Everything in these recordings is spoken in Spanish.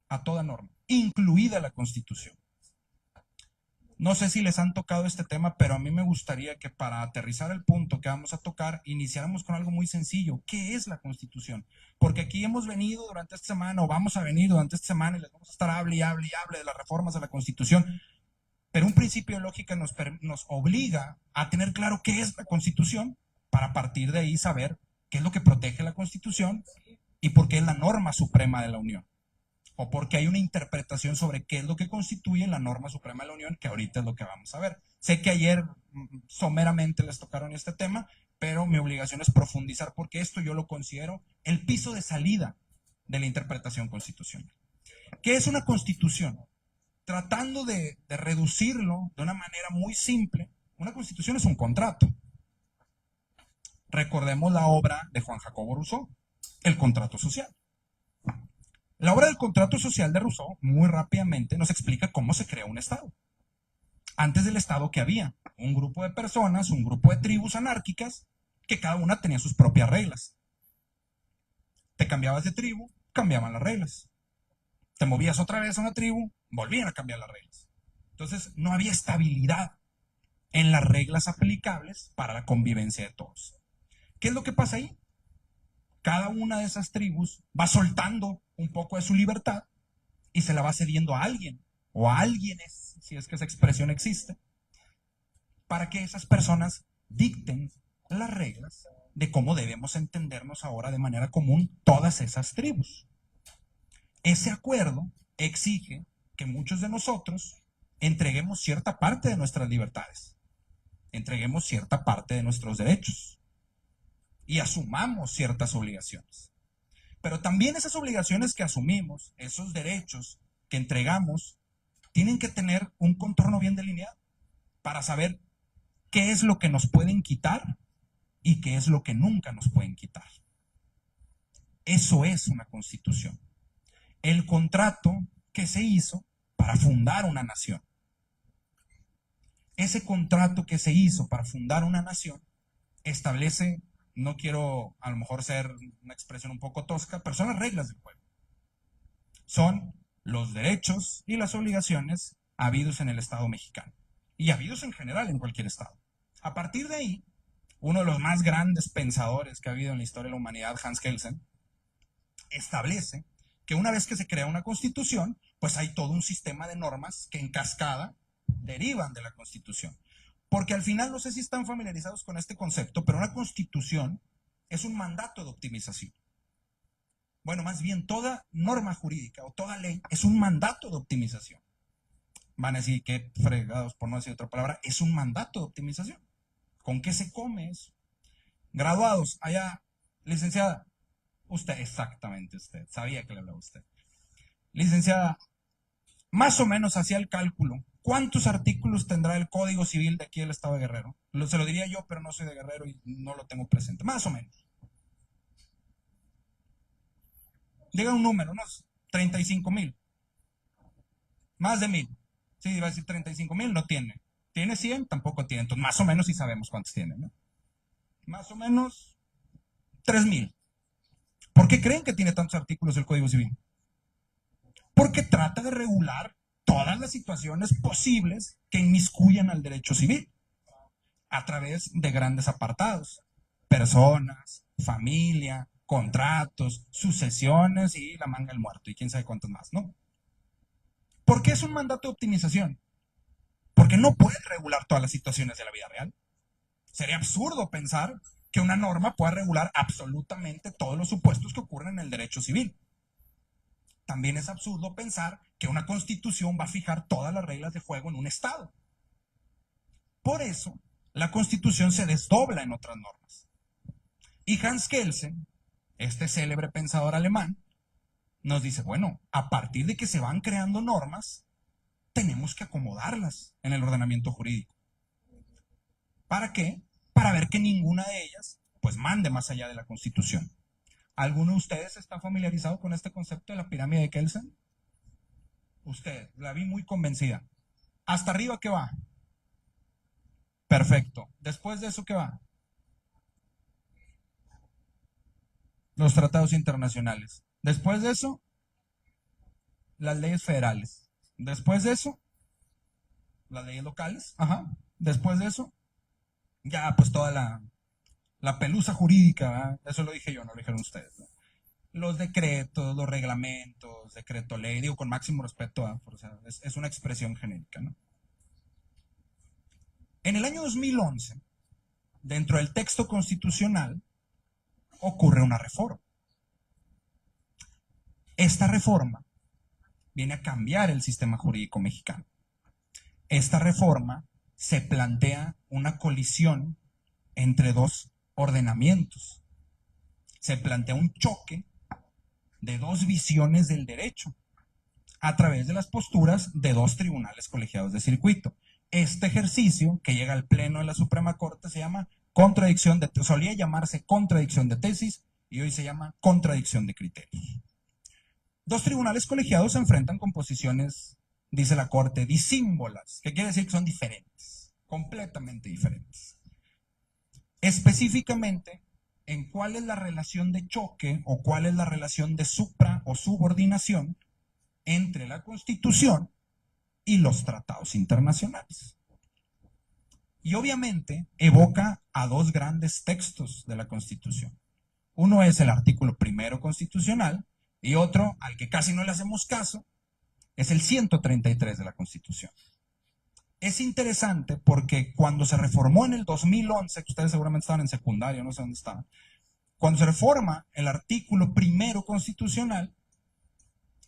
a toda norma, incluida la Constitución. No sé si les han tocado este tema, pero a mí me gustaría que para aterrizar el punto que vamos a tocar, iniciáramos con algo muy sencillo. ¿Qué es la Constitución? Porque aquí hemos venido durante esta semana, o vamos a venir durante esta semana, y les vamos a estar hable y hable y hable de las reformas a la Constitución, pero un principio de lógica nos obliga a tener claro qué es la Constitución, para a partir de ahí saber qué es lo que protege la Constitución y por qué es la norma suprema de la Unión, o porque hay una interpretación sobre qué es lo que constituye la norma suprema de la Unión, que ahorita es lo que vamos a ver. Sé que ayer someramente les tocaron este tema, pero mi obligación es profundizar, porque esto yo lo considero el piso de salida de la interpretación constitucional. ¿Qué es una constitución? Tratando de reducirlo de una manera muy simple, una constitución es un contrato. Recordemos la obra de Juan Jacobo Rousseau, El contrato social. La obra del contrato social de Rousseau, muy rápidamente, nos explica cómo se crea un Estado. Antes del Estado, ¿qué había? Un grupo de personas, un grupo de tribus anárquicas, que cada una tenía sus propias reglas. Te cambiabas de tribu, cambiaban las reglas. Te movías otra vez a una tribu, volvían a cambiar las reglas. Entonces, no había estabilidad en las reglas aplicables para la convivencia de todos. ¿Qué es lo que pasa ahí? Cada una de esas tribus va soltando un poco de su libertad y se la va cediendo a alguien o a alguienes, si es que esa expresión existe, para que esas personas dicten las reglas de cómo debemos entendernos ahora de manera común todas esas tribus. Ese acuerdo exige que muchos de nosotros entreguemos cierta parte de nuestras libertades, entreguemos cierta parte de nuestros derechos y asumamos ciertas obligaciones. Pero también esas obligaciones que asumimos, esos derechos que entregamos, tienen que tener un contorno bien delineado para saber qué es lo que nos pueden quitar y qué es lo que nunca nos pueden quitar. Eso es una constitución. El contrato que se hizo para fundar una nación. Ese contrato que se hizo para fundar una nación establece, no quiero a lo mejor ser una expresión un poco tosca, pero son las reglas del juego. Son los derechos y las obligaciones habidos en el Estado mexicano y habidos en general en cualquier Estado. A partir de ahí, uno de los más grandes pensadores que ha habido en la historia de la humanidad, Hans Kelsen, establece que una vez que se crea una constitución, pues hay todo un sistema de normas que en cascada derivan de la constitución. Porque al final, no sé si están familiarizados con este concepto, pero una constitución es un mandato de optimización. Bueno, más bien toda norma jurídica o toda ley es un mandato de optimización. Van a decir que fregados, por no decir otra palabra, es un mandato de optimización. ¿Con qué se come eso? Graduados, allá, licenciada, usted, exactamente usted, sabía que le hablaba usted. Licenciada, más o menos hacía el cálculo. ¿Cuántos artículos tendrá el Código Civil de aquí del Estado de Guerrero? Se lo diría yo, pero no soy de Guerrero y no lo tengo presente. Más o menos. Diga un número, unos 35,000. Más de 1,000. Sí, iba a decir 35,000, no tiene. ¿Tiene 100? Tampoco tiene. Entonces, más o menos sí sabemos cuántos tiene, ¿no? Más o menos 3,000. ¿Por qué creen que tiene tantos artículos el Código Civil? Porque trata de regular todas las situaciones posibles que inmiscuyan al derecho civil a través de grandes apartados. Personas, familia, contratos, sucesiones y la manga del muerto y quién sabe cuántos más, ¿no? ¿Por qué es un mandato de optimización? Porque no puede regular todas las situaciones de la vida real. Sería absurdo pensar que una norma pueda regular absolutamente todos los supuestos que ocurren en el derecho civil. También es absurdo pensar que una constitución va a fijar todas las reglas de juego en un Estado. Por eso, la constitución se desdobla en otras normas. Y Hans Kelsen, este célebre pensador alemán, nos dice, bueno, a partir de que se van creando normas, tenemos que acomodarlas en el ordenamiento jurídico. ¿Para qué? Para ver que ninguna de ellas pues mande más allá de la Constitución. ¿Alguno de ustedes está familiarizado con este concepto de la pirámide de Kelsen? Usted, la vi muy convencida. ¿Hasta arriba qué va? Perfecto. Después de eso, ¿qué va? Los tratados internacionales. Después de eso, las leyes federales. Después de eso, las leyes locales. Ajá. Después de eso, ya pues toda la pelusa jurídica, ¿verdad? Eso lo dije yo, no lo dijeron ustedes, ¿no? Los decretos, los reglamentos, decreto ley, digo con máximo respeto, o sea, es una expresión genérica, ¿no? En el año 2011, dentro del texto constitucional, ocurre una reforma. Esta reforma viene a cambiar el sistema jurídico mexicano. Esta reforma se plantea una colisión entre dos ordenamientos. Se plantea un choque de dos visiones del derecho a través de las posturas de dos tribunales colegiados de circuito. Este ejercicio que llega al pleno de la Suprema Corte se llama contradicción de, solía llamarse contradicción de tesis y hoy se llama contradicción de criterios. Dos tribunales colegiados se enfrentan con posiciones, dice la Corte, disímbolas, que quiere decir que son diferentes, completamente diferentes. Específicamente, en cuál es la relación de choque o cuál es la relación de supra o subordinación entre la Constitución y los tratados internacionales. Y obviamente evoca a dos grandes textos de la Constitución. Uno es el artículo primero constitucional y otro, al que casi no le hacemos caso, es el 133 de la Constitución. Es interesante porque cuando se reformó en el 2011, que ustedes seguramente estaban en secundaria, no sé dónde estaban, cuando se reforma el artículo primero constitucional,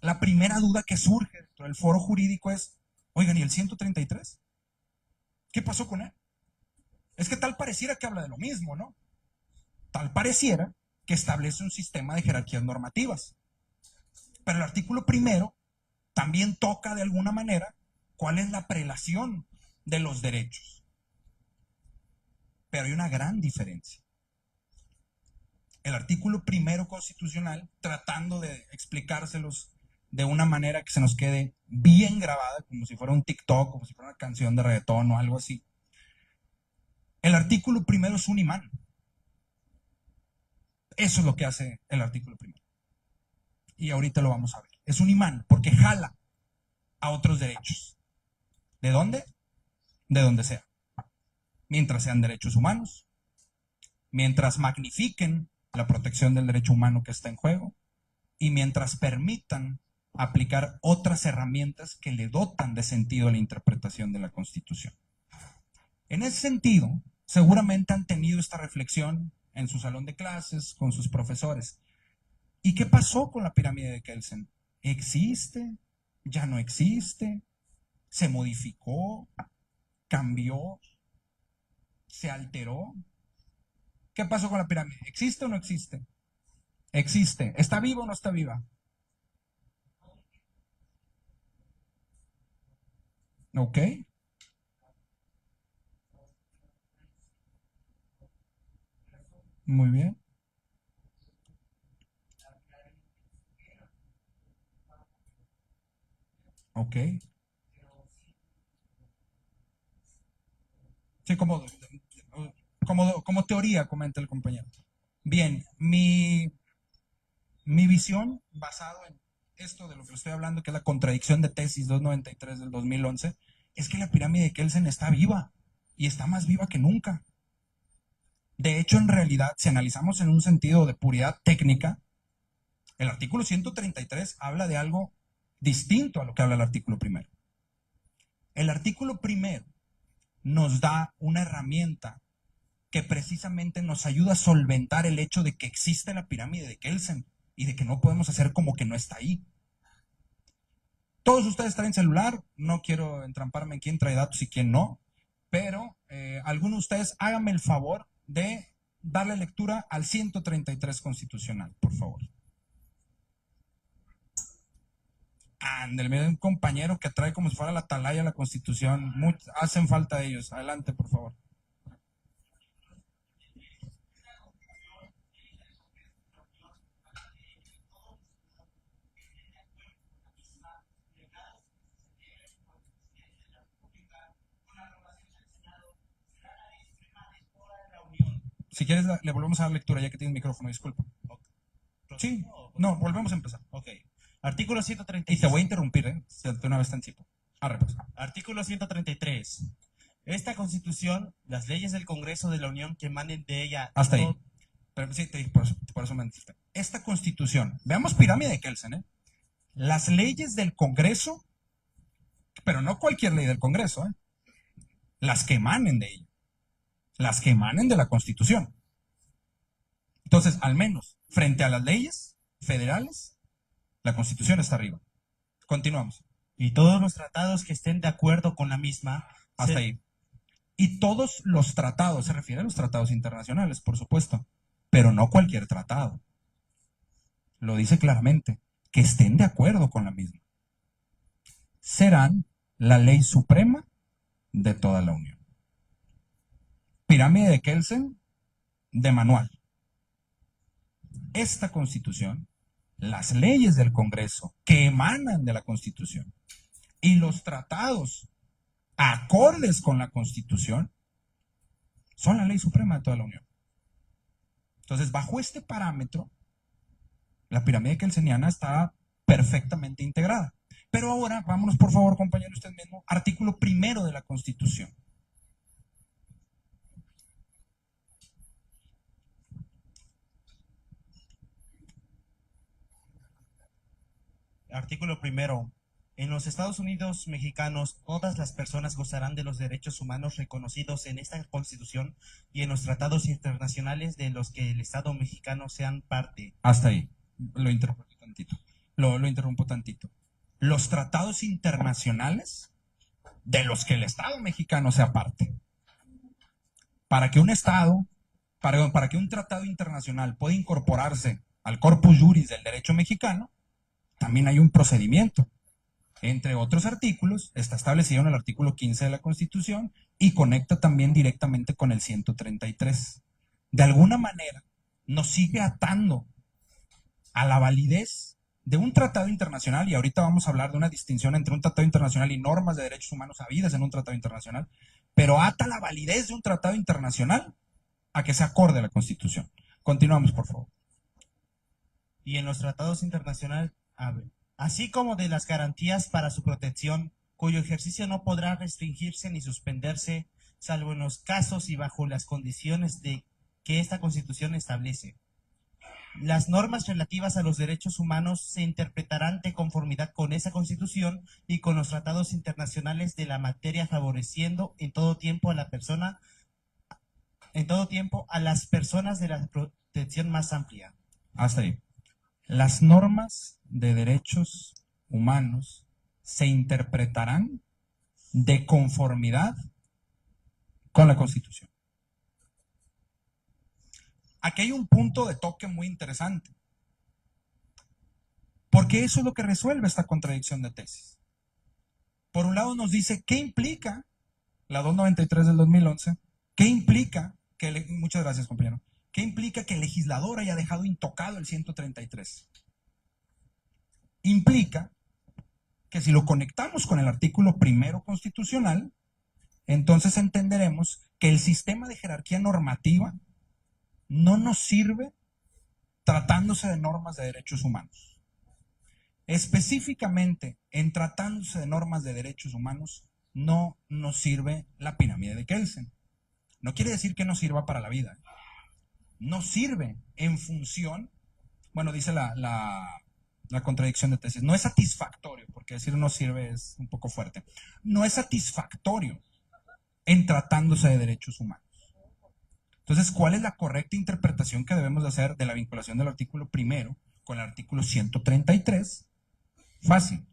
la primera duda que surge dentro del foro jurídico es, oigan, ¿y el 133? ¿Qué pasó con él? Es que tal pareciera que habla de lo mismo, ¿no? Tal pareciera que establece un sistema de jerarquías normativas. Pero el artículo primero también toca de alguna manera cuál es la prelación de los derechos. Pero hay una gran diferencia. El artículo primero constitucional, tratando de explicárselos de una manera que se nos quede bien grabada, como si fuera un TikTok, como si fuera una canción de reggaetón o algo así. El artículo primero es un imán. Eso es lo que hace el artículo primero. Y ahorita lo vamos a ver. Es un imán porque jala a otros derechos. ¿De dónde? De donde sea. Mientras sean derechos humanos, mientras magnifiquen la protección del derecho humano que está en juego y mientras permitan aplicar otras herramientas que le dotan de sentido a la interpretación de la Constitución. En ese sentido, seguramente han tenido esta reflexión en su salón de clases, con sus profesores. ¿Y qué pasó con la pirámide de Kelsen? ¿Existe? ¿Ya no existe? ¿Se modificó? ¿Cambió? ¿Se alteró? ¿Qué pasó con la pirámide? ¿Existe o no existe? Existe. ¿Está viva o no está viva? Ok. Muy bien. Ok. Sí, como teoría, comenta el compañero. Bien, mi visión, basado en esto de lo que le estoy hablando, que es la contradicción de tesis 293 del 2011, es que la pirámide de Kelsen está viva y está más viva que nunca. De hecho, en realidad, si analizamos en un sentido de puridad técnica, el artículo 133 habla de algo distinto a lo que habla el artículo primero. El artículo primero nos da una herramienta que precisamente nos ayuda a solventar el hecho de que existe la pirámide de Kelsen y de que no podemos hacer como que no está ahí. Todos ustedes traen celular, no quiero entramparme en quién trae datos y quién no, pero algunos de ustedes háganme el favor de darle lectura al 133 constitucional, por favor. Ándale, miren, un compañero que trae como si fuera la atalaya la constitución. Hacen falta ellos. Adelante, por favor. Si quieres, le volvemos a dar lectura ya que tiene el micrófono, disculpa. Sí, no, volvemos a empezar. Ok. Artículo Y 133. te voy a interrumpir, si de una vez te anticipo. Pues. Artículo 133. Esta Constitución, las leyes del Congreso de la Unión que emanen de ella... Hasta ahí. Pero sí, por eso me anticipo. Esta Constitución, veamos pirámide de Kelsen, las leyes del Congreso, pero no cualquier ley del Congreso, las que emanen de ella, las que emanen de la Constitución. Entonces, al menos, frente a las leyes federales, la Constitución está arriba. Continuamos. Y todos los tratados que estén de acuerdo con la misma... Hasta ahí. Y todos los tratados, se refiere a los tratados internacionales, por supuesto, pero no cualquier tratado. Lo dice claramente, que estén de acuerdo con la misma. Serán la ley suprema de toda la Unión. Pirámide de Kelsen, de manual. Esta Constitución, las leyes del Congreso que emanan de la Constitución y los tratados acordes con la Constitución son la ley suprema de toda la Unión. Entonces, bajo este parámetro, la pirámide kelseniana está perfectamente integrada. Pero ahora, vámonos por favor, compañero, usted mismo, artículo primero de la Constitución. Artículo primero. En los Estados Unidos mexicanos, todas las personas gozarán de los derechos humanos reconocidos en esta Constitución y en los tratados internacionales de los que el Estado mexicano sean parte. Hasta ahí. Lo interrumpo tantito. Lo interrumpo tantito. Los tratados internacionales de los que el Estado mexicano sea parte. Para que un Estado, para que un tratado internacional pueda incorporarse al corpus juris del derecho mexicano, también hay un procedimiento. Entre otros artículos, está establecido en el artículo 15 de la Constitución y conecta también directamente con el 133. De alguna manera, nos sigue atando a la validez de un tratado internacional, y ahorita vamos a hablar de una distinción entre un tratado internacional y normas de derechos humanos habidas en un tratado internacional, pero ata la validez de un tratado internacional a que se acorde a la Constitución. Continuamos, por favor. Y en los tratados internacionales, así como de las garantías para su protección, cuyo ejercicio no podrá restringirse ni suspenderse, salvo en los casos y bajo las condiciones de que esta Constitución establece. Las normas relativas a los derechos humanos se interpretarán de conformidad con esa Constitución y con los tratados internacionales de la materia, favoreciendo en todo tiempo a las personas de la protección más amplia. Hasta ahí. Las normas de derechos humanos se interpretarán de conformidad con la Constitución. Aquí hay un punto de toque muy interesante, porque eso es lo que resuelve esta contradicción de tesis. Por un lado nos dice qué implica la 293 del 2011, qué implica que, muchas gracias compañero, qué implica que el legislador haya dejado intocado el 133. Implica que si lo conectamos con el artículo primero constitucional, entonces entenderemos que el sistema de jerarquía normativa no nos sirve tratándose de normas de derechos humanos. Específicamente, en tratándose de normas de derechos humanos, no nos sirve la pirámide de Kelsen. No quiere decir que no sirva para la vida. No sirve en función, bueno, dice la contradicción de tesis, no es satisfactorio, porque decir no sirve es un poco fuerte. No es satisfactorio en tratándose de derechos humanos. Entonces, ¿cuál es la correcta interpretación que debemos de hacer de la vinculación del artículo primero con el artículo 133? Fácil.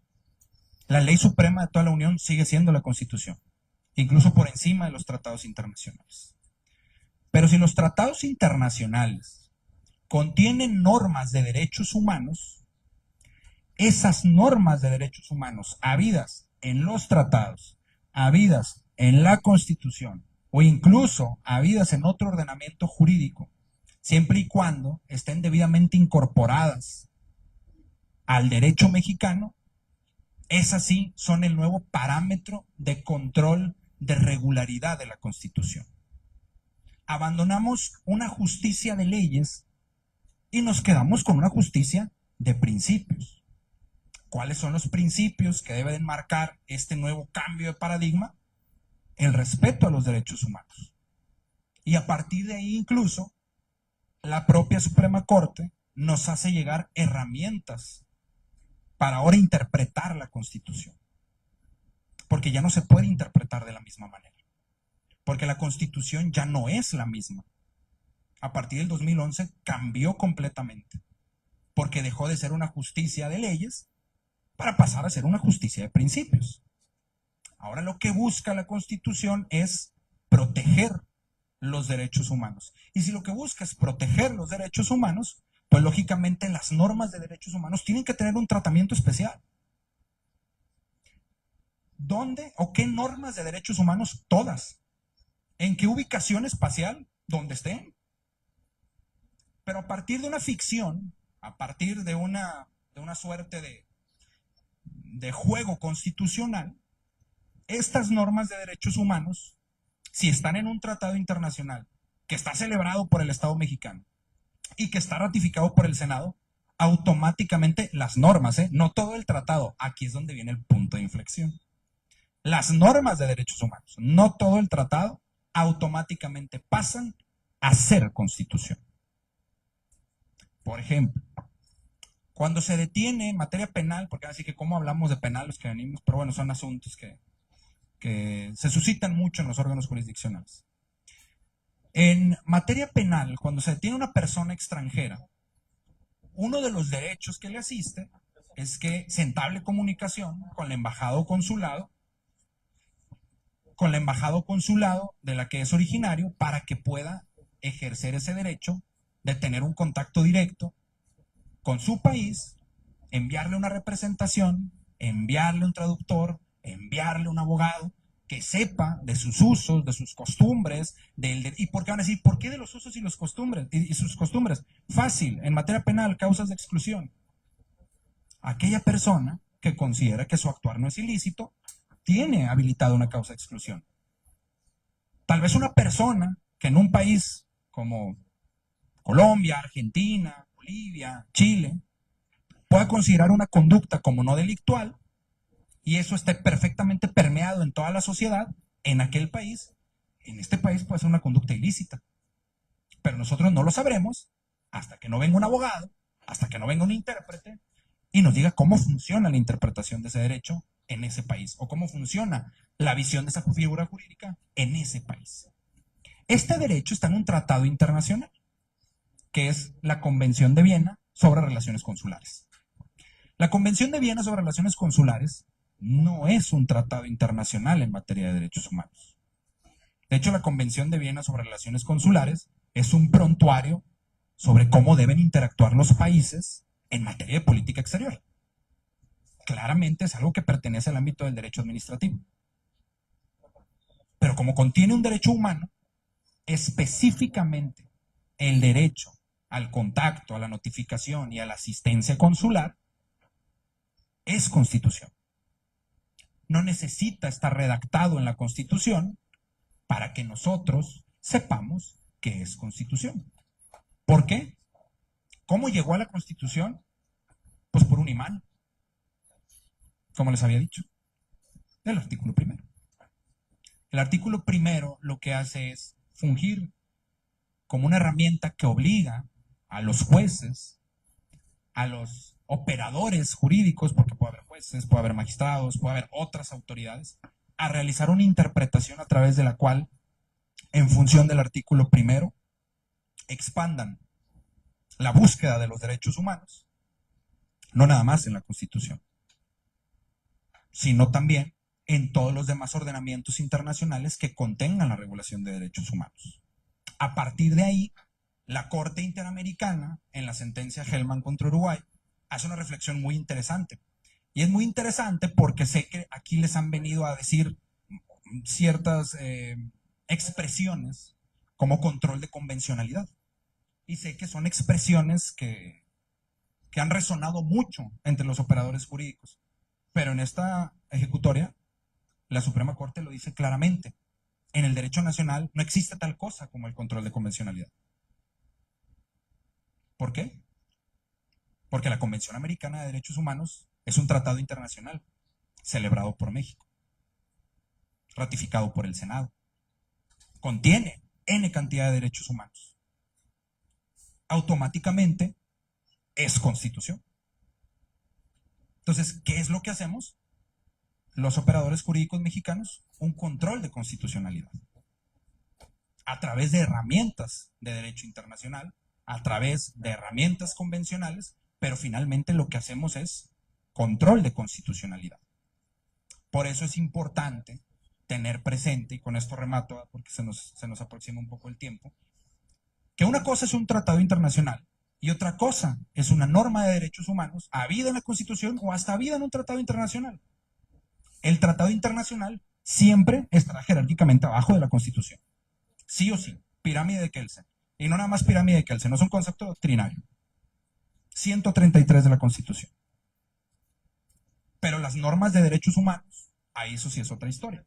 La ley suprema de toda la Unión sigue siendo la Constitución, incluso por encima de los tratados internacionales. Pero si los tratados internacionales contienen normas de derechos humanos, esas normas de derechos humanos habidas en los tratados, habidas en la Constitución, o incluso habidas en otro ordenamiento jurídico, siempre y cuando estén debidamente incorporadas al derecho mexicano, esas sí son el nuevo parámetro de control de regularidad de la Constitución. Abandonamos una justicia de leyes y nos quedamos con una justicia de principios. ¿Cuáles son los principios que deben marcar este nuevo cambio de paradigma? El respeto a los derechos humanos. Y a partir de ahí incluso, la propia Suprema Corte nos hace llegar herramientas para ahora interpretar la Constitución. Porque ya no se puede interpretar de la misma manera. Porque la Constitución ya no es la misma. A partir del 2011 cambió completamente. Porque dejó de ser una justicia de leyes para pasar a ser una justicia de principios. Ahora lo que busca la Constitución es proteger los derechos humanos. Y si lo que busca es proteger los derechos humanos, pues lógicamente las normas de derechos humanos tienen que tener un tratamiento especial. ¿Dónde o qué normas de derechos humanos? Todas. ¿En qué ubicación espacial? Donde estén. Pero a partir de una ficción, a partir de una suerte de juego constitucional, estas normas de derechos humanos, si están en un tratado internacional que está celebrado por el Estado mexicano y que está ratificado por el Senado, automáticamente las normas, no todo el tratado, aquí es donde viene el punto de inflexión. Las normas de derechos humanos, no todo el tratado, automáticamente pasan a ser constitución. Por ejemplo, cuando se detiene en materia penal, porque así que cómo hablamos de penal los que venimos, pero bueno, son asuntos que se suscitan mucho en los órganos jurisdiccionales. En materia penal, cuando se detiene una persona extranjera, uno de los derechos que le asiste es que se entable comunicación con la embajada o consulado, de la que es originario, para que pueda ejercer ese derecho de tener un contacto directo con su país, enviarle una representación, enviarle un traductor, enviarle un abogado que sepa de sus usos, de sus costumbres, y porque van a decir, ¿por qué de los usos y los costumbres y sus costumbres? Fácil, en materia penal, causas de exclusión. Aquella persona que considera que su actuar no es ilícito, tiene habilitada una causa de exclusión. Tal vez una persona que en un país como Colombia, Argentina, Bolivia, Chile, pueda considerar una conducta como no delictual y eso esté perfectamente permeado en toda la sociedad, en aquel país, en este país puede ser una conducta ilícita. Pero nosotros no lo sabremos hasta que no venga un abogado, hasta que no venga un intérprete y nos diga cómo funciona la interpretación de ese derecho en ese país o cómo funciona la visión de esa figura jurídica en ese país. Este derecho está en un tratado internacional, que es la Convención de Viena sobre Relaciones Consulares. La Convención de Viena sobre Relaciones Consulares no es un tratado internacional en materia de derechos humanos. De hecho, la Convención de Viena sobre Relaciones Consulares es un prontuario sobre cómo deben interactuar los países en materia de política exterior. Claramente es algo que pertenece al ámbito del derecho administrativo. Pero como contiene un derecho humano, específicamente el derecho al contacto, a la notificación y a la asistencia consular, es constitución. No necesita estar redactado en la Constitución para que nosotros sepamos que es constitución. ¿Por qué? ¿Cómo llegó a la Constitución? Pues por un imán, como les había dicho, el artículo primero. El artículo primero lo que hace es fungir como una herramienta que obliga a los jueces, a los operadores jurídicos, porque puede haber jueces, puede haber magistrados, puede haber otras autoridades, a realizar una interpretación a través de la cual, en función del artículo primero, expandan la búsqueda de los derechos humanos, no nada más en la Constitución, sino también en todos los demás ordenamientos internacionales que contengan la regulación de derechos humanos. A partir de ahí, la Corte Interamericana, en la sentencia Hellman contra Uruguay, hace una reflexión muy interesante. Y es muy interesante porque sé que aquí les han venido a decir ciertas expresiones como control de convencionalidad. Y sé que son expresiones que han resonado mucho entre los operadores jurídicos. Pero en esta ejecutoria, la Suprema Corte lo dice claramente. En el derecho nacional no existe tal cosa como el control de convencionalidad. ¿Por qué? Porque la Convención Americana de Derechos Humanos Es un tratado internacional celebrado por México, ratificado por el Senado. Contiene N cantidad de derechos humanos. Automáticamente es constitución. Entonces, ¿qué es lo que hacemos? Los operadores jurídicos mexicanos, un control de constitucionalidad. A través de herramientas de derecho internacional, a través de herramientas convencionales, pero finalmente lo que hacemos es control de constitucionalidad. Por eso es importante tener presente, y con esto remato porque se nos aproxima un poco el tiempo, que una cosa es un tratado internacional y otra cosa es una norma de derechos humanos habida en la Constitución o hasta habida en un tratado internacional. El tratado internacional siempre estará jerárquicamente abajo de la Constitución. Sí o sí, pirámide de Kelsen. Y no nada más pirámide de Kelsen, no es un concepto doctrinario. 133 de la Constitución. Pero las normas de derechos humanos, ahí eso sí es otra historia.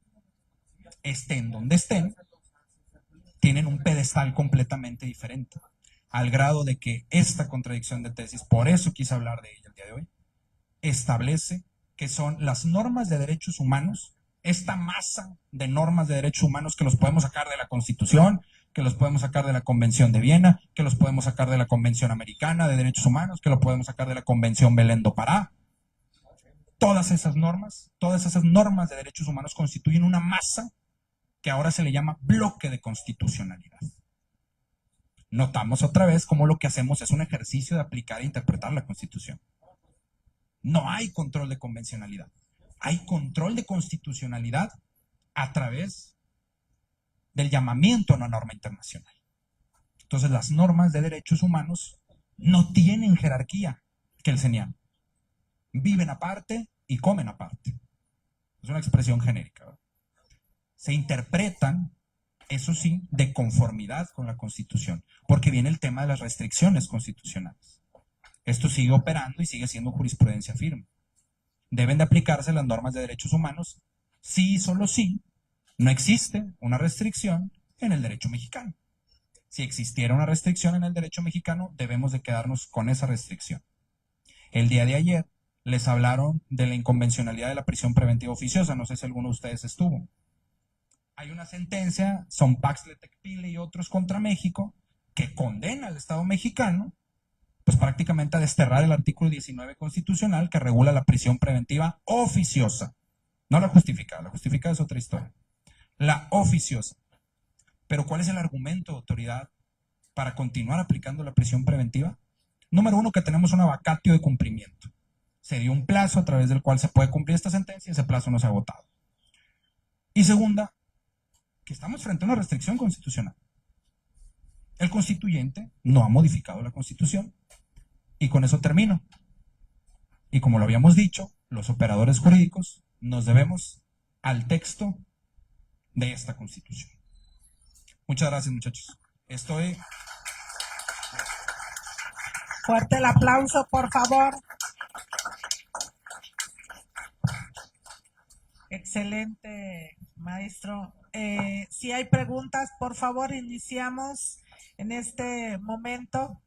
Estén donde estén, tienen un pedestal completamente diferente. Al grado de que esta contradicción de tesis, por eso quise hablar de ella el día de hoy, establece que son las normas de derechos humanos, esta masa de normas de derechos humanos que los podemos sacar de la Constitución, que los podemos sacar de la Convención de Viena, que los podemos sacar de la Convención Americana de Derechos Humanos, que lo podemos sacar de la Convención Belén do Pará. Todas esas normas de derechos humanos constituyen una masa que ahora se le llama bloque de constitucionalidad. Notamos otra vez cómo lo que hacemos es un ejercicio de aplicar e interpretar la Constitución. No hay control de convencionalidad. Hay control de constitucionalidad a través del llamamiento a una norma internacional. Entonces, las normas de derechos humanos no tienen jerarquía kelseniana. Viven aparte y comen aparte. Es una expresión genérica, ¿verdad? Se interpretan, eso sí, de conformidad con la Constitución, porque viene el tema de las restricciones constitucionales. Esto sigue operando y sigue siendo jurisprudencia firme. Deben de aplicarse las normas de derechos humanos sí y solo sí no existe una restricción en el derecho mexicano. Si existiera una restricción en el derecho mexicano, debemos de quedarnos con esa restricción. El día de ayer les hablaron de la inconvencionalidad de la prisión preventiva oficiosa. No sé si alguno de ustedes estuvo. Hay una sentencia, son Paxle Tecpile y otros contra México, que condena al Estado mexicano pues prácticamente a desterrar el artículo 19 constitucional que regula la prisión preventiva oficiosa. No la justificada es otra historia. La oficiosa. Pero ¿cuál es el argumento de autoridad para continuar aplicando la prisión preventiva? Número uno, que tenemos una vacatio de cumplimiento. Se dio un plazo a través del cual se puede cumplir esta sentencia y ese plazo no se ha agotado. Y segunda, que estamos frente a una restricción constitucional. El constituyente no ha modificado la Constitución. Y con eso termino. Y como lo habíamos dicho, los operadores jurídicos nos debemos al texto de esta Constitución. Muchas gracias, muchachos. Fuerte el aplauso, por favor. Excelente, maestro. Si hay preguntas, por favor, iniciamos en este momento.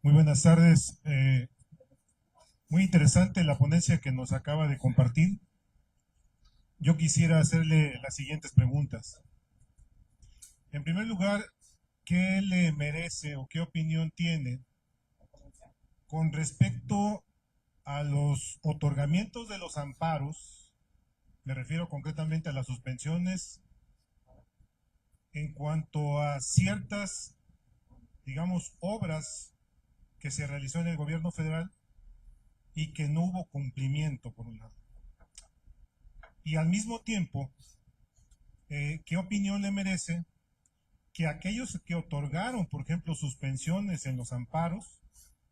Muy buenas tardes. Muy interesante la ponencia que nos acaba de compartir. Yo quisiera hacerle las siguientes preguntas. En primer lugar, ¿qué le merece o qué opinión tiene con respecto a los otorgamientos de los amparos? Me refiero concretamente a las suspensiones en cuanto a ciertas, digamos, obras que se realizó en el gobierno federal y que no hubo cumplimiento, por un lado. Y al mismo tiempo, ¿qué opinión le merece que aquellos que otorgaron, por ejemplo, suspensiones en los amparos,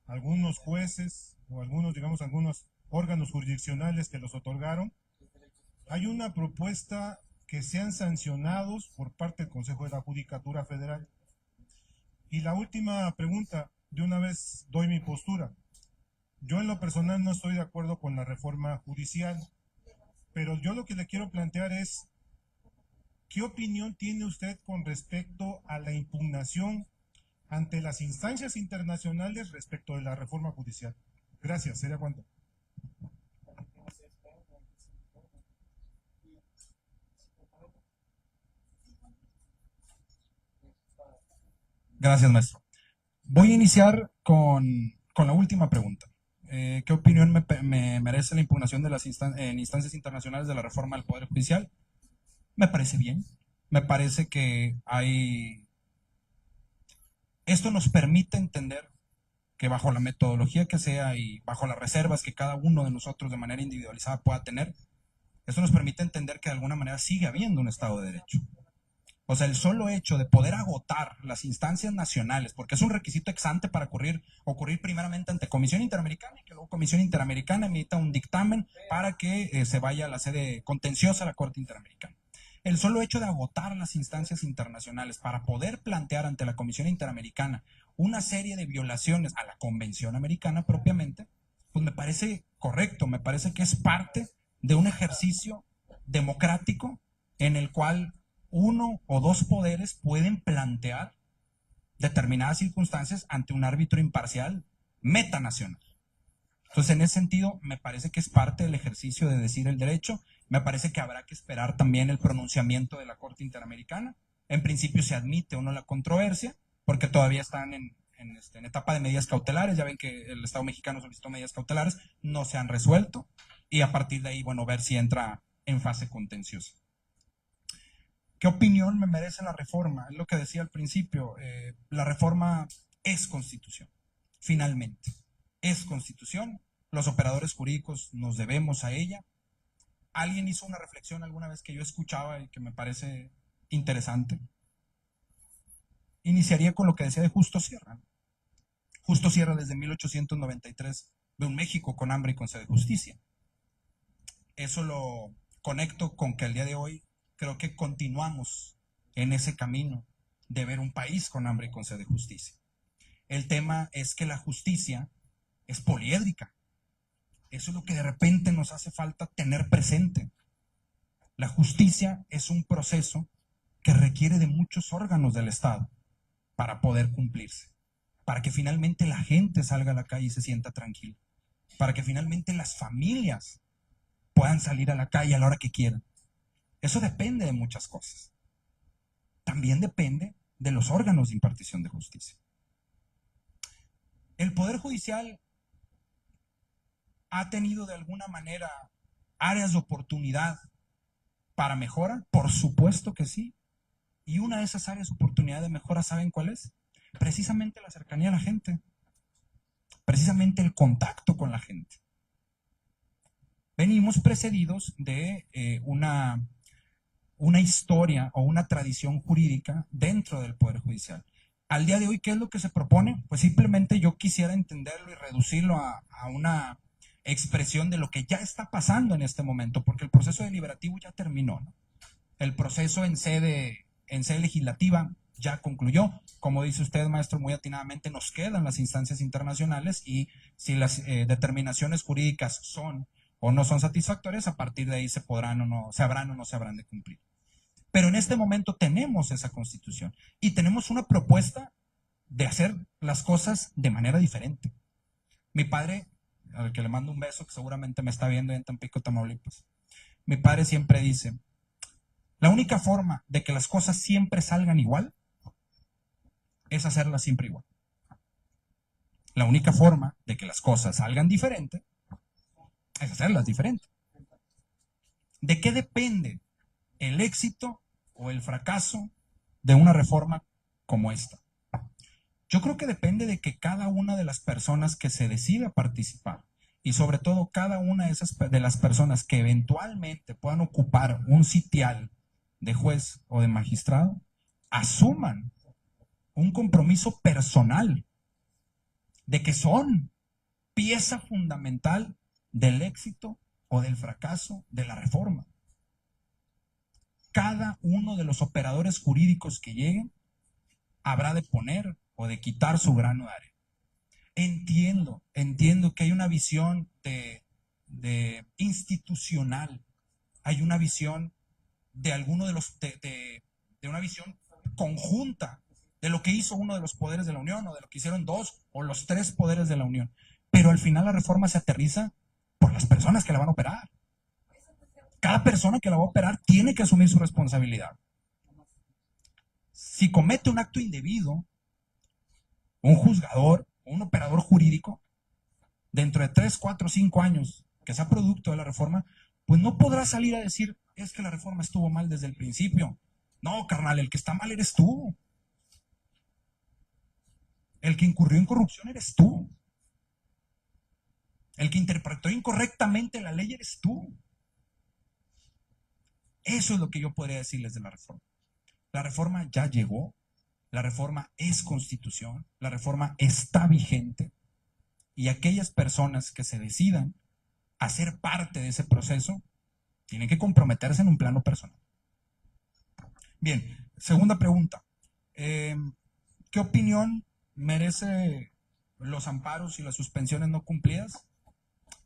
algunos jueces o algunos órganos jurisdiccionales que los otorgaron, hay una propuesta que sean sancionados por parte del Consejo de la Judicatura Federal? Y la última pregunta, de una vez doy mi postura. Yo en lo personal no estoy de acuerdo con la reforma judicial, pero yo lo que le quiero plantear es, ¿qué opinión tiene usted con respecto a la impugnación ante las instancias internacionales respecto de la reforma judicial? Gracias, ¿sería cuánto? Gracias, maestro. Voy a iniciar con la última pregunta. ¿Qué opinión me merece la impugnación de las en instancias internacionales de la reforma del Poder Judicial? Me parece bien. Me parece que esto nos permite entender que bajo la metodología que sea y bajo las reservas que cada uno de nosotros de manera individualizada pueda tener, esto nos permite entender que de alguna manera sigue habiendo un Estado de Derecho. O sea, el solo hecho de poder agotar las instancias nacionales, porque es un requisito ex ante para ocurrir primeramente ante Comisión Interamericana y que luego Comisión Interamericana emita un dictamen para que se vaya a la sede contenciosa a la Corte Interamericana. El solo hecho de agotar las instancias internacionales para poder plantear ante la Comisión Interamericana una serie de violaciones a la Convención Americana propiamente, pues me parece correcto, me parece que es parte de un ejercicio democrático en el cual uno o dos poderes pueden plantear determinadas circunstancias ante un árbitro imparcial metanacional. Entonces, en ese sentido, me parece que es parte del ejercicio de decir el derecho. Me parece que habrá que esperar también el pronunciamiento de la Corte Interamericana. En principio se admite o no la controversia, porque todavía están en etapa de medidas cautelares. Ya ven que el Estado mexicano solicitó medidas cautelares, no se han resuelto, y a partir de ahí, bueno, ver si entra en fase contenciosa. ¿Qué opinión me merece la reforma? Es lo que decía al principio. La reforma es constitución, finalmente. Es constitución. Los operadores jurídicos nos debemos a ella. Alguien hizo una reflexión alguna vez que yo escuchaba y que me parece interesante. Iniciaría con lo que decía de Justo Sierra. Justo Sierra desde 1893 ve un México con hambre y con sed de justicia. Eso lo conecto con que al día de hoy creo que continuamos en ese camino de ver un país con hambre y con sed de justicia. El tema es que la justicia es poliédrica. Eso es lo que de repente nos hace falta tener presente. La justicia es un proceso que requiere de muchos órganos del Estado para poder cumplirse, para que finalmente la gente salga a la calle y se sienta tranquila, para que finalmente las familias puedan salir a la calle a la hora que quieran. Eso depende de muchas cosas. También depende de los órganos de impartición de justicia. El Poder Judicial ha tenido de alguna manera áreas de oportunidad para mejora, por supuesto que sí. Y una de esas áreas de oportunidad de mejora, ¿saben cuál es? Precisamente la cercanía a la gente, precisamente el contacto con la gente. Venimos precedidos de una historia o una tradición jurídica dentro del Poder Judicial. Al día de hoy, ¿qué es lo que se propone? Pues simplemente yo quisiera entenderlo y reducirlo a una expresión de lo que ya está pasando en este momento, porque el proceso deliberativo ya terminó, ¿no? El proceso en sede legislativa ya concluyó. Como dice usted, maestro, muy atinadamente, nos quedan las instancias internacionales y si las determinaciones jurídicas son o no son satisfactorias, a partir de ahí se habrán o no se habrán de cumplir. Pero en este momento tenemos esa constitución y tenemos una propuesta de hacer las cosas de manera diferente. Mi padre, al que le mando un beso, que seguramente me está viendo en Tampico, Tamaulipas, mi padre siempre dice: la única forma de que las cosas siempre salgan igual es hacerlas siempre igual. La única forma de que las cosas salgan diferente es hacerlas diferente. ¿De qué depende el éxito o el fracaso de una reforma como esta? Yo creo que depende de que cada una de las personas que se decida participar y sobre todo cada una de las personas que eventualmente puedan ocupar un sitial de juez o de magistrado asuman un compromiso personal de que son pieza fundamental del éxito o del fracaso de la reforma. Cada uno de los operadores jurídicos que lleguen habrá de poner o de quitar su grano de arena. Entiendo que hay una visión de institucional, hay una visión de alguno de los de una visión conjunta de lo que hizo uno de los poderes de la Unión, o de lo que hicieron dos o los tres poderes de la Unión. Pero al final la reforma se aterriza por las personas que la van a operar. Cada persona que la va a operar tiene que asumir su responsabilidad. Si comete un acto indebido, un juzgador, un operador jurídico, dentro de 3, 4, 5 años que sea producto de la reforma, pues no podrá salir a decir, es que la reforma estuvo mal desde el principio. No, carnal, el que está mal eres tú. El que incurrió en corrupción eres tú. El que interpretó incorrectamente la ley eres tú. Eso es lo que yo podría decirles de la reforma. La reforma ya llegó, la reforma es constitución, la reforma está vigente, y aquellas personas que se decidan a ser parte de ese proceso tienen que comprometerse en un plano personal. Bien, segunda pregunta. ¿Qué opinión merece los amparos y las suspensiones no cumplidas?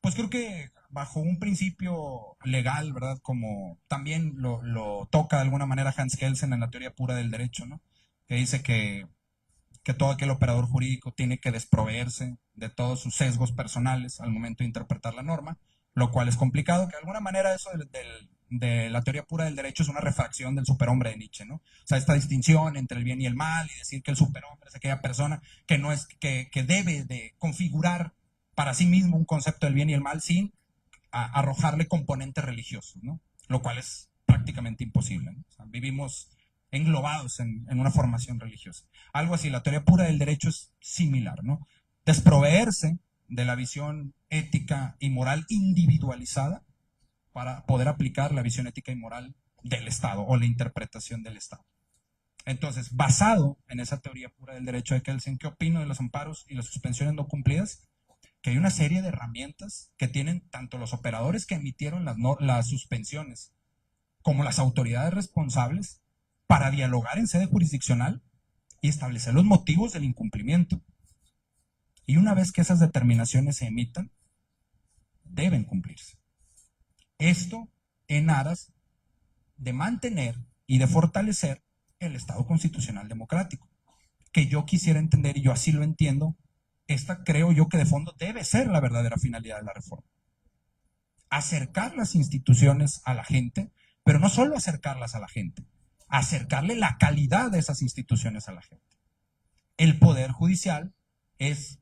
Pues creo que bajo un principio legal, ¿verdad? Como también lo toca de alguna manera Hans Kelsen en la teoría pura del derecho, ¿no? Que dice que todo aquel operador jurídico tiene que desproveerse de todos sus sesgos personales al momento de interpretar la norma, lo cual es complicado, que de alguna manera eso de la teoría pura del derecho es una refracción del superhombre de Nietzsche, ¿no? O sea, esta distinción entre el bien y el mal, y decir que el superhombre es aquella persona que no es, que debe de configurar para sí mismo un concepto del bien y el mal sin arrojarle componentes religiosos, ¿no? Lo cual es prácticamente imposible, ¿no? O sea, vivimos englobados en una formación religiosa. Algo así, la teoría pura del derecho es similar, ¿no? Desproveerse de la visión ética y moral individualizada para poder aplicar la visión ética y moral del Estado o la interpretación del Estado. Entonces, basado en esa teoría pura del derecho de Kelsen, ¿qué opino de los amparos y las suspensiones no cumplidas? Que hay una serie de herramientas que tienen tanto los operadores que emitieron las suspensiones como las autoridades responsables para dialogar en sede jurisdiccional y establecer los motivos del incumplimiento. Y una vez que esas determinaciones se emitan, deben cumplirse. Esto en aras de mantener y de fortalecer el Estado constitucional democrático, que yo quisiera entender, y yo así lo entiendo, esta creo yo que de fondo debe ser la verdadera finalidad de la reforma. Acercar las instituciones a la gente, pero no solo acercarlas a la gente, acercarle la calidad de esas instituciones a la gente. El Poder Judicial es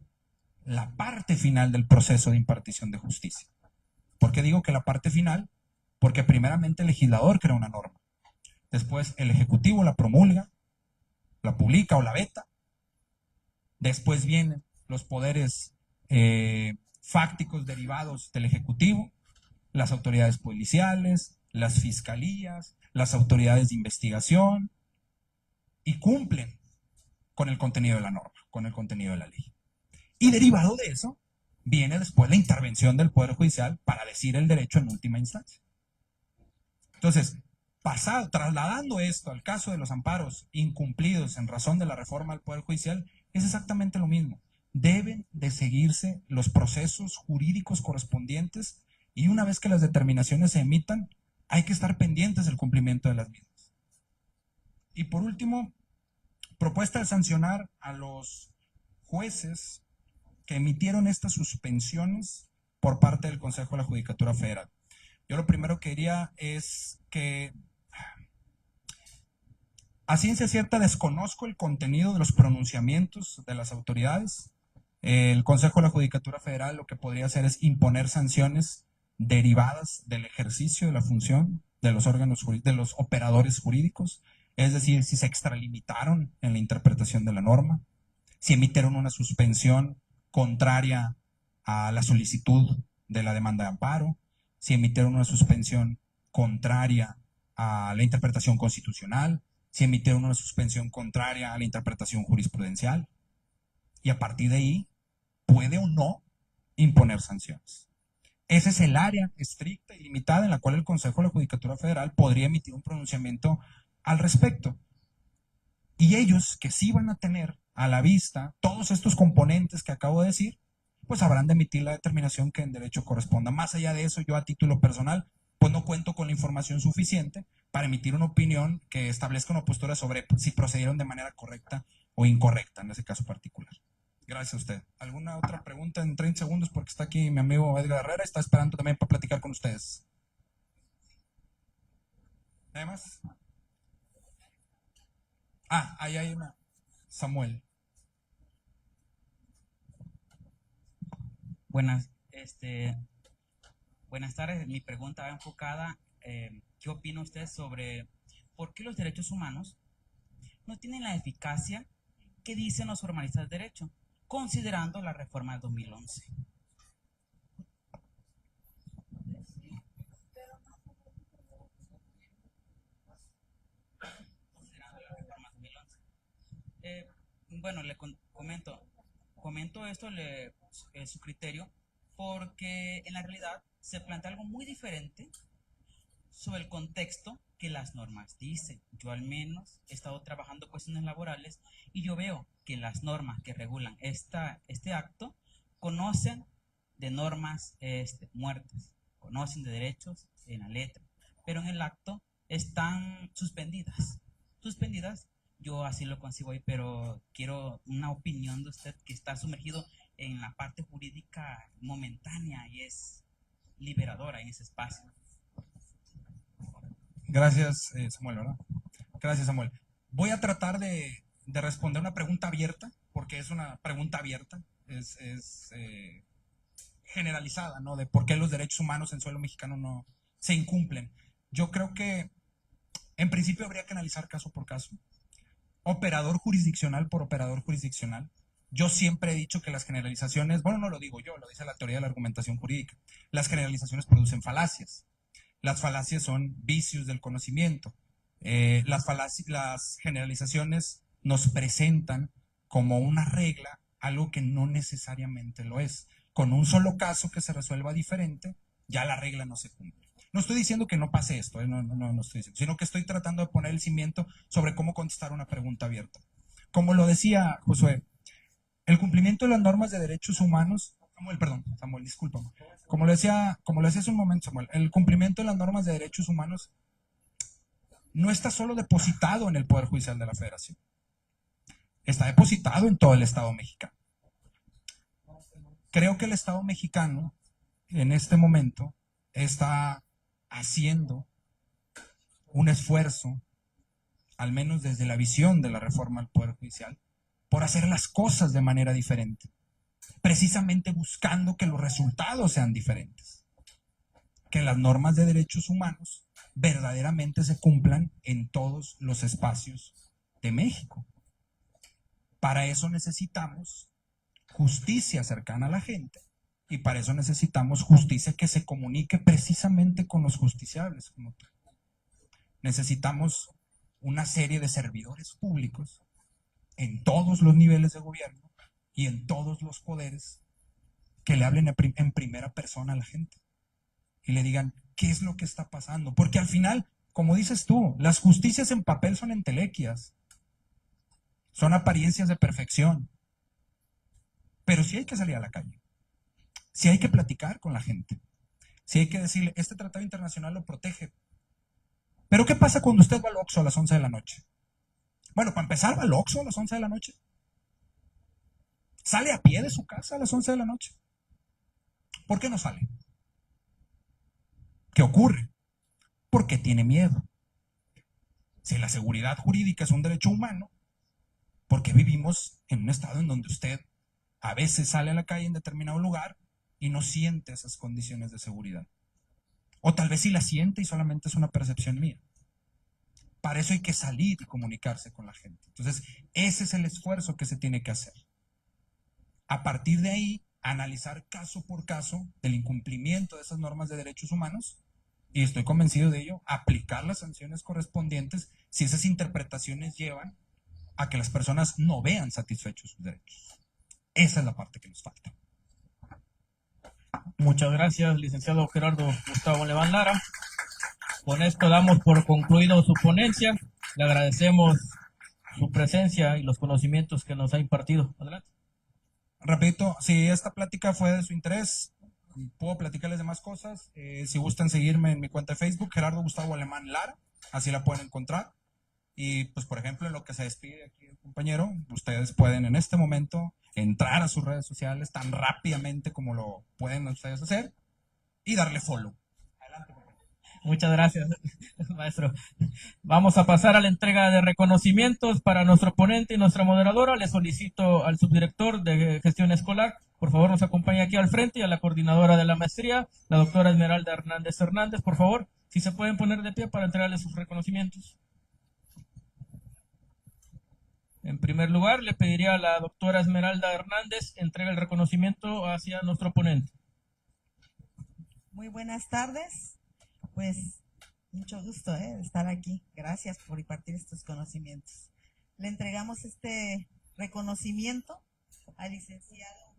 la parte final del proceso de impartición de justicia. ¿Por qué digo que la parte final? Porque primeramente el legislador crea una norma, después el Ejecutivo la promulga, la publica o la veta, después vienen los poderes fácticos derivados del Ejecutivo, las autoridades policiales, las fiscalías, las autoridades de investigación, y cumplen con el contenido de la norma, con el contenido de la ley. Y derivado de eso, viene después la intervención del Poder Judicial para decir el derecho en última instancia. Entonces, trasladando esto al caso de los amparos incumplidos en razón de la reforma al Poder Judicial, es exactamente lo mismo. Deben de seguirse los procesos jurídicos correspondientes, y una vez que las determinaciones se emitan, hay que estar pendientes del cumplimiento de las mismas. Y por último, propuesta de sancionar a los jueces que emitieron estas suspensiones por parte del Consejo de la Judicatura Federal. Yo lo primero que diría es que a ciencia cierta desconozco el contenido de los pronunciamientos de las autoridades. El Consejo de la Judicatura Federal lo que podría hacer es imponer sanciones derivadas del ejercicio de la función de los órganos de los operadores jurídicos, es decir, si se extralimitaron en la interpretación de la norma, si emitieron una suspensión contraria a la solicitud de la demanda de amparo, si emitieron una suspensión contraria a la interpretación constitucional, si emitieron una suspensión contraria a la interpretación jurisprudencial, y a partir de ahí puede o no imponer sanciones. Ese es el área estricta y limitada en la cual el Consejo de la Judicatura Federal podría emitir un pronunciamiento al respecto. Y ellos, que sí van a tener a la vista todos estos componentes que acabo de decir, pues habrán de emitir la determinación que en derecho corresponda. Más allá de eso, yo a título personal, pues no cuento con la información suficiente para emitir una opinión que establezca una postura sobre si procedieron de manera correcta o incorrecta en ese caso particular. Gracias a usted. ¿Alguna otra pregunta en 30 segundos? Porque está aquí mi amigo Edgar Herrera, está esperando también para platicar con ustedes. ¿Nada más? Ah, ahí hay una. Samuel. Buenas, buenas tardes. Mi pregunta va enfocada, ¿qué opina usted sobre por qué los derechos humanos no tienen la eficacia que dicen los formalistas de derecho, considerando la reforma del 2011? Considerando la reforma del 2011. Bueno, comento esto, su criterio, porque en la realidad se plantea algo muy diferente sobre el contexto que las normas dicen. Yo al menos he estado trabajando cuestiones laborales y yo veo que las normas que regulan este acto conocen de normas muertas, conocen de derechos en la letra, pero en el acto están suspendidas. Yo así lo consigo ahí, pero quiero una opinión de usted que está sumergido en la parte jurídica momentánea y es liberadora en ese espacio. Gracias, Samuel, ¿verdad? Gracias, Samuel. Voy a tratar de responder una pregunta abierta, porque es una pregunta abierta, es generalizada, ¿no? De por qué los derechos humanos en suelo mexicano no se incumplen. Yo creo que en principio habría que analizar caso por caso, operador jurisdiccional por operador jurisdiccional. Yo siempre he dicho que las generalizaciones, bueno, no lo digo yo, lo dice la teoría de la argumentación jurídica, las generalizaciones producen falacias. Las falacias son vicios del conocimiento. Las generalizaciones nos presentan como una regla algo que no necesariamente lo es. Con un solo caso que se resuelva diferente, ya la regla no se cumple. No estoy diciendo que no pase esto, no estoy diciendo, sino que estoy tratando de poner el cimiento sobre cómo contestar una pregunta abierta. Como lo decía Josué, el cumplimiento de las normas de derechos humanos, Samuel, discúlpame. Como lo decía hace un momento, Samuel, el cumplimiento de las normas de derechos humanos no está solo depositado en el Poder Judicial de la Federación, está depositado en todo el Estado mexicano. Creo que el Estado mexicano en este momento está haciendo un esfuerzo, al menos desde la visión de la reforma al Poder Judicial, por hacer las cosas de manera diferente, precisamente buscando que los resultados sean diferentes, que las normas de derechos humanos verdaderamente se cumplan en todos los espacios de México. Para eso necesitamos justicia cercana a la gente y para eso necesitamos justicia que se comunique precisamente con los justiciables. Necesitamos una serie de servidores públicos en todos los niveles de gobierno y en todos los poderes que le hablen en primera persona a la gente y le digan qué es lo que está pasando. Porque al final, como dices tú, las justicias en papel son entelequias, son apariencias de perfección. Pero sí hay que salir a la calle, sí hay que platicar con la gente, sí hay que decirle, este tratado internacional lo protege. Pero ¿qué pasa cuando usted va al Oxxo a las 11 de la noche? Bueno, para empezar, va al Oxxo a las 11 de la noche. ¿Sale a pie de su casa a las 11 de la noche? ¿Por qué no sale? ¿Qué ocurre? Porque tiene miedo. Si la seguridad jurídica es un derecho humano, ¿por qué vivimos en un estado en donde usted a veces sale a la calle en determinado lugar y no siente esas condiciones de seguridad? O tal vez sí la siente y solamente es una percepción mía. Para eso hay que salir y comunicarse con la gente. Entonces, ese es el esfuerzo que se tiene que hacer. A partir de ahí, analizar caso por caso del incumplimiento de esas normas de derechos humanos, y estoy convencido de ello, aplicar las sanciones correspondientes si esas interpretaciones llevan a que las personas no vean satisfechos sus derechos. Esa es la parte que nos falta. Muchas gracias, licenciado Gerardo Gustavo Levan Lara. Con esto damos por concluido su ponencia. Le agradecemos su presencia y los conocimientos que nos ha impartido. Adelante. Repito, si esta plática fue de su interés, puedo platicarles de más cosas. Si gustan seguirme en mi cuenta de Facebook, Gerardo Gustavo Alemán Lara, así la pueden encontrar. Y pues, por ejemplo, en lo que se despide aquí el compañero, ustedes pueden en este momento entrar a sus redes sociales tan rápidamente como lo pueden ustedes hacer y darle follow. Muchas gracias, maestro. Vamos a pasar a la entrega de reconocimientos para nuestro ponente y nuestra moderadora. Le solicito al subdirector de gestión escolar, por favor, nos acompañe aquí al frente, y a la coordinadora de la maestría, la doctora Esmeralda Hernández Hernández, por favor, si se pueden poner de pie para entregarle sus reconocimientos. En primer lugar, le pediría a la doctora Esmeralda Hernández entregue el reconocimiento hacia nuestro ponente. Muy buenas tardes. Pues mucho gusto de estar aquí. Gracias por impartir estos conocimientos. Le entregamos este reconocimiento al licenciado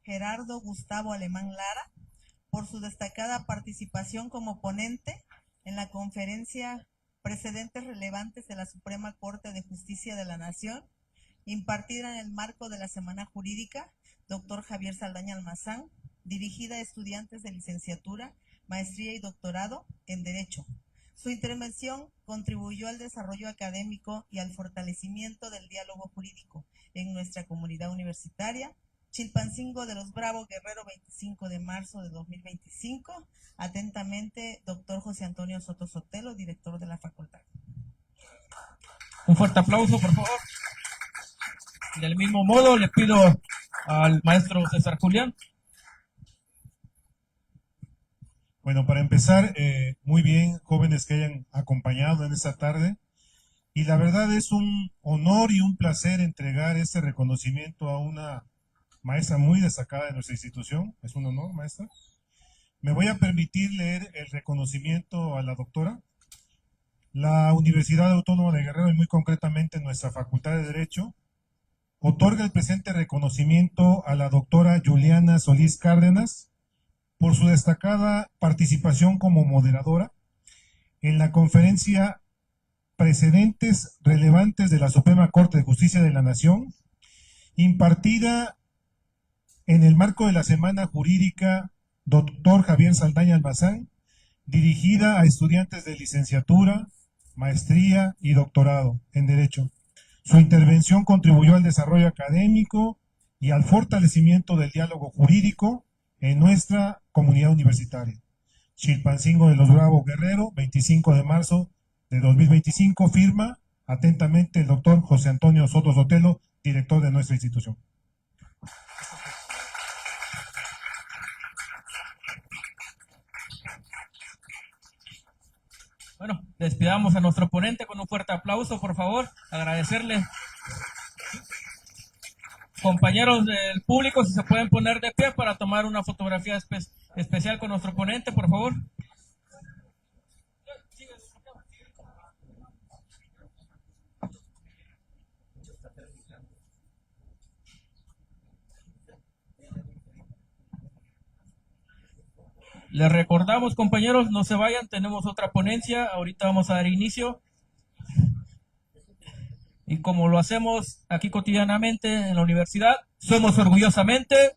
Gerardo Gustavo Alemán Lara por su destacada participación como ponente en la conferencia Precedentes Relevantes de la Suprema Corte de Justicia de la Nación, impartida en el marco de la Semana Jurídica Dr. Javier Saldaña Almazán, dirigida a estudiantes de licenciatura, maestría y doctorado en Derecho. Su intervención contribuyó al desarrollo académico y al fortalecimiento del diálogo jurídico en nuestra comunidad universitaria. Chilpancingo de los Bravo, Guerrero, 25 de marzo de 2025. Atentamente, doctor José Antonio Soto Sotelo, director de la facultad. Un fuerte aplauso, por favor. Del mismo modo, le pido al maestro César Julián. Bueno, para empezar, muy bien, jóvenes que hayan acompañado en esta tarde. Y la verdad es un honor y un placer entregar este reconocimiento a una maestra muy destacada de nuestra institución. Es un honor, maestra. Me voy a permitir leer el reconocimiento a la doctora. La Universidad Autónoma de Guerrero, y muy concretamente nuestra Facultad de Derecho, otorga el presente reconocimiento a la doctora Juliana Solís Cárdenas por su destacada participación como moderadora en la conferencia Precedentes Relevantes de la Suprema Corte de Justicia de la Nación, impartida en el marco de la Semana Jurídica Dr. Javier Saldaña Almazán, dirigida a estudiantes de licenciatura, maestría y doctorado en Derecho. Su intervención contribuyó al desarrollo académico y al fortalecimiento del diálogo jurídico en nuestra comunidad universitaria. Chilpancingo de los Bravo, Guerrero, 25 de marzo de 2025, firma atentamente el doctor José Antonio Soto Sotelo, director de nuestra institución. Bueno, despidamos a nuestro ponente con un fuerte aplauso, por favor. Agradecerle. Compañeros del público, si se pueden poner de pie para tomar una fotografía especial con nuestro ponente, por favor. Les recordamos, compañeros, no se vayan, tenemos otra ponencia, ahorita vamos a dar inicio. Y como lo hacemos aquí cotidianamente en la universidad, somos orgullosamente.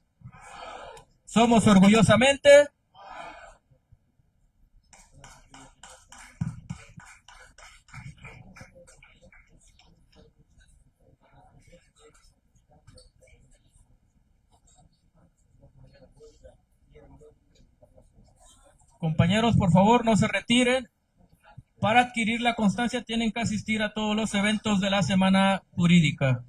Compañeros, por favor, no se retiren. Para adquirir la constancia tienen que asistir a todos los eventos de la Semana Jurídica.